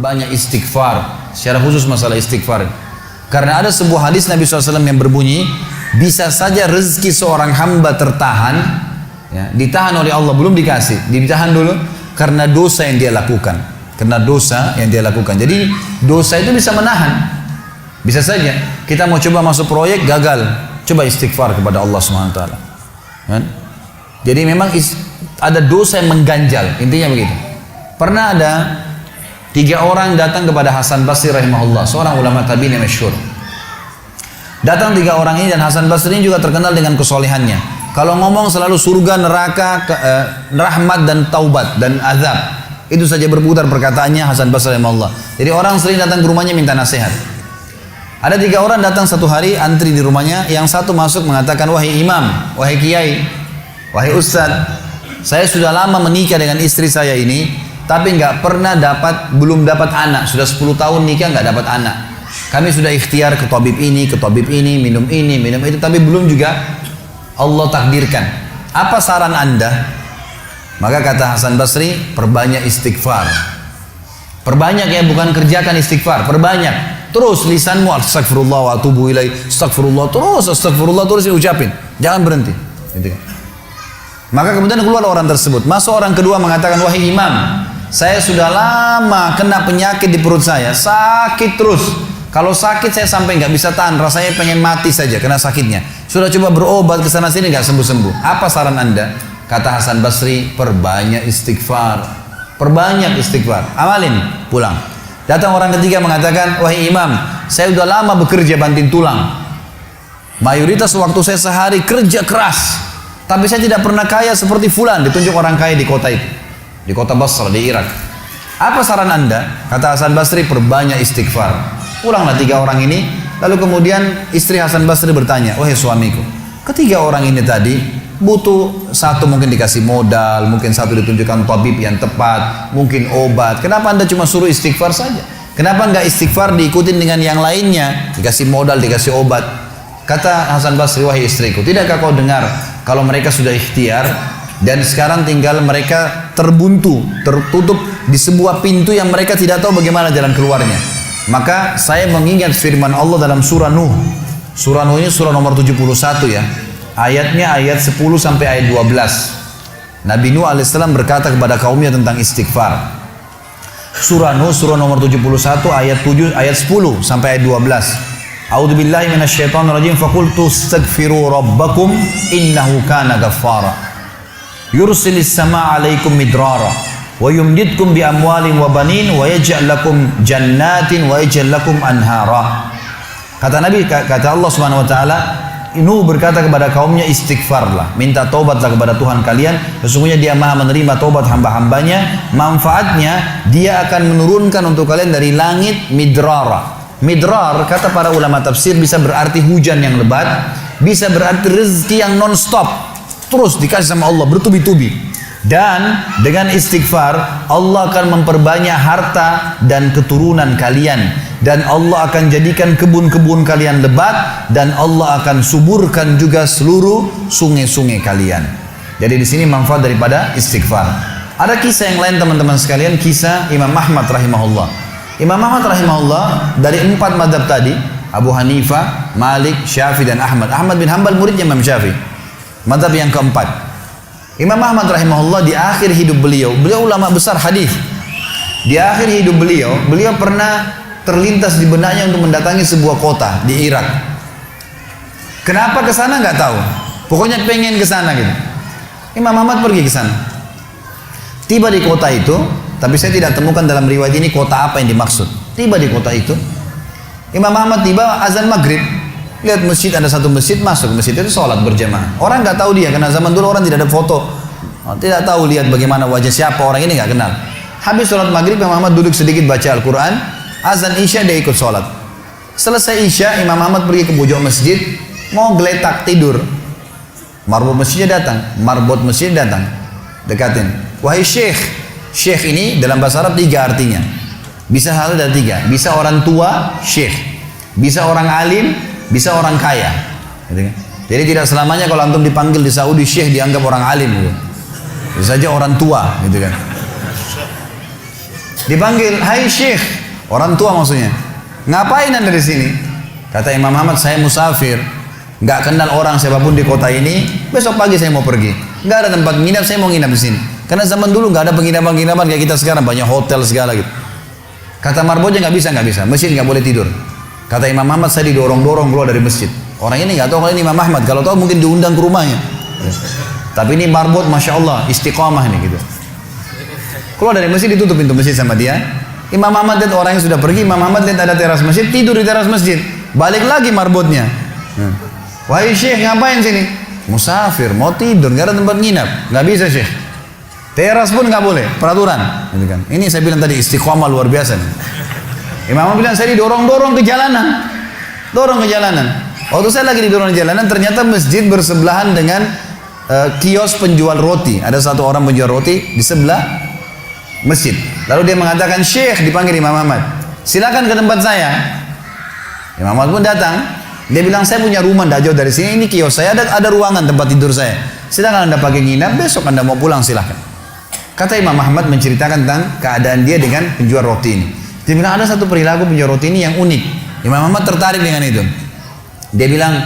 Banyak istighfar, secara khusus masalah istighfar. Karena ada sebuah hadis Nabi SAW yang berbunyi, bisa saja rezeki seorang hamba tertahan, ya, ditahan oleh Allah, belum dikasih, ditahan dulu karena dosa yang dia lakukan. Karena dosa yang dia lakukan. Jadi dosa itu bisa menahan. Bisa saja kita mau coba masuk proyek gagal, coba istighfar kepada Allah SWT. Kan? Jadi memang ada dosa yang mengganjal, intinya begitu. Pernah ada 3 orang datang kepada Hasan Basri rahimahullah, seorang ulama tabi'in yang masyhur. Datang 3 orang ini, dan Hasan Basri ini juga terkenal dengan kesolehannya. Kalau ngomong selalu surga, neraka, rahmat dan taubat dan azab. Itu saja berputar perkataannya Hasan Basri rahimahullah. Jadi orang sering datang ke rumahnya minta nasihat. Ada 3 orang datang satu hari, antri di rumahnya. Yang satu masuk mengatakan, wahai imam, wahai kiai, wahai ustadz, saya sudah lama menikah dengan istri saya ini, tapi belum dapat anak. Sudah 10 tahun nikah nggak dapat anak. Kami sudah ikhtiar ke tabib ini, minum itu, tapi belum juga Allah takdirkan. Apa saran Anda? Maka kata Hasan Basri, perbanyak istighfar. Perbanyak ya, bukan kerjakan istighfar, perbanyak. Terus lisanmu astagfirullah wa atubu ilaih, astagfirullah terus ucapin, jangan berhenti. Gitu. Maka kemudian keluar orang tersebut. Masuk orang kedua mengatakan, wahai imam, saya sudah lama kena penyakit di perut saya, sakit terus. Kalau sakit saya sampai nggak bisa tahan, rasanya pengen mati saja kena sakitnya. Sudah coba berobat ke sana sini nggak sembuh-sembuh. Apa saran Anda? Kata Hasan Basri, perbanyak istighfar. Perbanyak istighfar. Amalin, pulang. Datang orang ketiga mengatakan, wahai imam, saya sudah lama bekerja banting tulang. Mayoritas waktu saya sehari kerja keras, tapi saya tidak pernah kaya seperti fulan. Ditunjuk orang kaya di kota itu, di kota Basra, di Irak. Apa saran Anda? Kata Hasan Basri, perbanyak istighfar. Pulanglah 3 orang ini. Lalu kemudian istri Hasan Basri bertanya, wahai suamiku, ketiga orang ini tadi butuh satu mungkin dikasih modal, mungkin satu ditunjukkan tabib yang tepat, mungkin obat. Kenapa Anda cuma suruh istighfar saja? Kenapa enggak istighfar diikutin dengan yang lainnya? Dikasih modal, dikasih obat. Kata Hasan Basri, wahai istriku, tidakkah kau dengar kalau mereka sudah ikhtiar dan sekarang tinggal mereka terbuntu, tertutup di sebuah pintu yang mereka tidak tahu bagaimana jalan keluarnya. Maka saya mengingat firman Allah dalam surah Nuh. Surah Nuh ini surah nomor 71 ya. Ayatnya ayat 10 sampai ayat 12. Nabi Nuh alaihissalam berkata kepada kaumnya tentang istighfar. Surah Nuh surah nomor 71 ayat 10 sampai ayat 12. A'udzu billahi minasyaitonir rajim, faqultu astaghfiru rabbakum innahu kana ghaffara. Yursilis samaa 'alaikum midrara wa yumdidkum bi amwalin wa banin wa yaj'al lakum jannatin wa yaj'al lakum anhara. Kata Nabi, kata Allah Subhanahu wa taala, Nuh berkata kepada kaumnya, istighfarlah, minta taubatlah kepada Tuhan kalian, sesungguhnya Dia Maha menerima taubat hamba-hambanya. Manfaatnya Dia akan menurunkan untuk kalian dari langit midrara. Midrar kata para ulama tafsir bisa berarti hujan yang lebat, bisa berarti rezeki yang non-stop, terus dikasih sama Allah bertubi-tubi. Dan dengan istighfar Allah akan memperbanyak harta dan keturunan kalian, dan Allah akan jadikan kebun-kebun kalian lebat, dan Allah akan suburkan juga seluruh sungai-sungai kalian. Jadi di sini manfaat daripada istighfar. Ada kisah yang lain teman-teman sekalian, kisah Imam Ahmad rahimahullah. Imam Ahmad rahimahullah dari 4 mazhab tadi, Abu Hanifah, Malik, Syafi'i dan Ahmad. Ahmad bin Hanbal muridnya Imam Syafi'i. Mazhab yang keempat. Imam Ahmad rahimahullah di akhir hidup beliau ulama besar hadis. Di akhir hidup beliau pernah terlintas di benaknya untuk mendatangi sebuah kota di Irak. Kenapa ke sana nggak tahu. Pokoknya pengen ke sana gitu. Imam Ahmad pergi ke sana. Tiba di kota itu, tapi saya tidak temukan dalam riwayat ini kota apa yang dimaksud. Tiba di kota itu, Imam Ahmad tiba azan maghrib. Lihat masjid, ada satu masjid, masuk masjid itu sholat berjamaah. Orang nggak tahu dia, karena zaman dulu orang tidak ada foto, tidak tahu lihat bagaimana wajah siapa orang ini, nggak kenal. Habis sholat maghrib, Imam Ahmad duduk sedikit baca Al-Quran. Azan isya dia ikut sholat. Selesai isya, Imam Ahmad pergi ke pojok masjid, mau geletak tidur. Marbot masjidnya datang, dekatin. Wahai syekh, syekh ini dalam bahasa Arab 3 artinya. Bisa satu dari 3. Bisa orang tua, syekh. Bisa orang alim, bisa orang kaya. Jadi tidak selamanya kalau antum dipanggil di Saudi syekh dianggap orang alim gitu. Bisa saja orang tua gitu kan. Dipanggil, hai Syekh, orang tua maksudnya. Ngapain anda di sini? Kata Imam Ahmad, saya musafir, nggak kenal orang siapapun di kota ini. Besok pagi saya mau pergi, nggak ada tempat nginap, saya mau nginap di sini. Karena zaman dulu nggak ada penginapan kayak kita sekarang, banyak hotel segala gitu. Kata marbotnya nggak bisa, masjid nggak boleh tidur. Kata Imam Ahmad, saya didorong-dorong keluar dari masjid. Orang ini nggak tahu kalau ini Imam Ahmad, kalau tahu mungkin diundang ke rumahnya. Tapi ini marbot, masya Allah, istiqamah ini gitu. Keluar dari masjid, ditutup pintu masjid sama dia. Imam Ahmad lihat orang yang sudah pergi, Imam Ahmad lihat ada teras masjid, tidur di teras masjid. Balik lagi marbotnya. Wahai Syekh, ngapain sini? Musafir, mau tidur, nggak ada tempat nginap. Nggak bisa Syekh. Teras pun nggak boleh, peraturan. Ini saya bilang tadi istiqomah luar biasa. Imam Ahmad bilang saya didorong-dorong ke jalanan, Waktu saya lagi didorong di jalanan, ternyata masjid bersebelahan dengan kios penjual roti. Ada satu orang penjual roti di sebelah masjid. Lalu dia mengatakan, Syekh, dipanggil Imam Ahmad, silakan ke tempat saya. Imam Ahmad pun datang. Dia bilang, saya punya rumah tidak jauh dari sini, ini kios saya, ada ruangan tempat tidur saya. Silakan anda pakai nginap, besok anda mau pulang silahkan. Kata Imam Ahmad menceritakan tentang keadaan dia dengan penjual roti ini. Dia bilang, ada satu perilaku penjual roti ini yang unik. Imam Ahmad tertarik dengan itu. Dia bilang,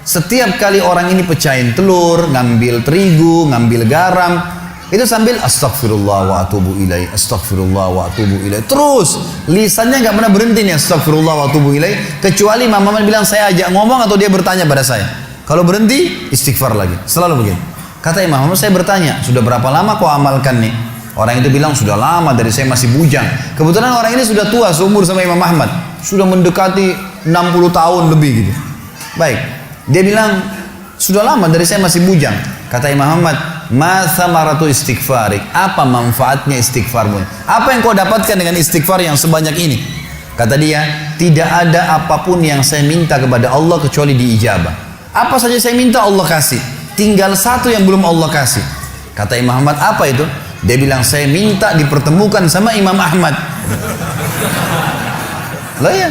setiap kali orang ini pecahin telur, ngambil terigu, ngambil garam, itu sambil astagfirullah wa atubu ilaih, astagfirullah wa atubu ilaih. Terus lisannya nggak pernah berhenti nih, astagfirullah wa atubu ilaih, kecuali Imam Ahmad bilang saya ajak ngomong atau dia bertanya pada saya. Kalau berhenti istighfar lagi, selalu begini. Kata Imam Ahmad, saya bertanya, sudah berapa lama kau amalkan nih? Orang itu bilang, sudah lama, dari saya masih bujang. Kebetulan orang ini sudah tua seumur sama Imam Ahmad, sudah mendekati 60 tahun lebih gitu. Baik, dia bilang, sudah lama, dari saya masih bujang. Kata Imam Ahmad, ma thamaratu istighfarik, apa manfaatnya istighfarmu? Apa yang kau dapatkan dengan istighfar yang sebanyak ini? Kata dia, tidak ada apapun yang saya minta kepada Allah kecuali diijabah. Apa saja saya minta Allah kasih, tinggal satu yang belum Allah kasih. Kata Imam Ahmad, apa itu? Dia bilang, saya minta dipertemukan sama Imam Ahmad. Loh ya,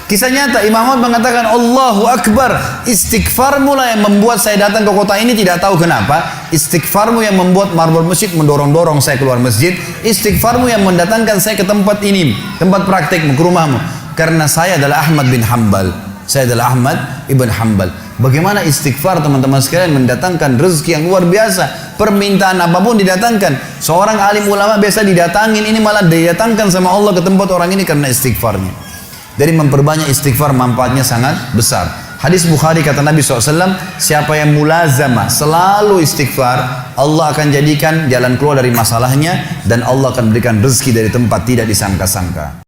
kisah nyata. Imam Ahmad mengatakan, Allahu Akbar, istighfarmu lah yang membuat saya datang ke kota ini, tidak tahu kenapa. Istighfarmu yang membuat marbot masjid mendorong-dorong saya keluar masjid. Istighfarmu yang mendatangkan saya ke tempat ini, tempat praktekmu, ke rumahmu. Karena saya adalah Ahmad bin Hanbal. Saya adalah Ahmad ibn Hanbal. Bagaimana istighfar teman-teman sekalian mendatangkan rezeki yang luar biasa. Permintaan apapun didatangkan. Seorang alim ulama biasa didatangin, ini malah didatangkan sama Allah ke tempat orang ini karena istighfarnya. Dari memperbanyak istighfar manfaatnya sangat besar. Hadis Bukhari kata Nabi SAW, siapa yang mulazamah selalu istighfar, Allah akan jadikan jalan keluar dari masalahnya dan Allah akan berikan rezeki dari tempat tidak disangka-sangka.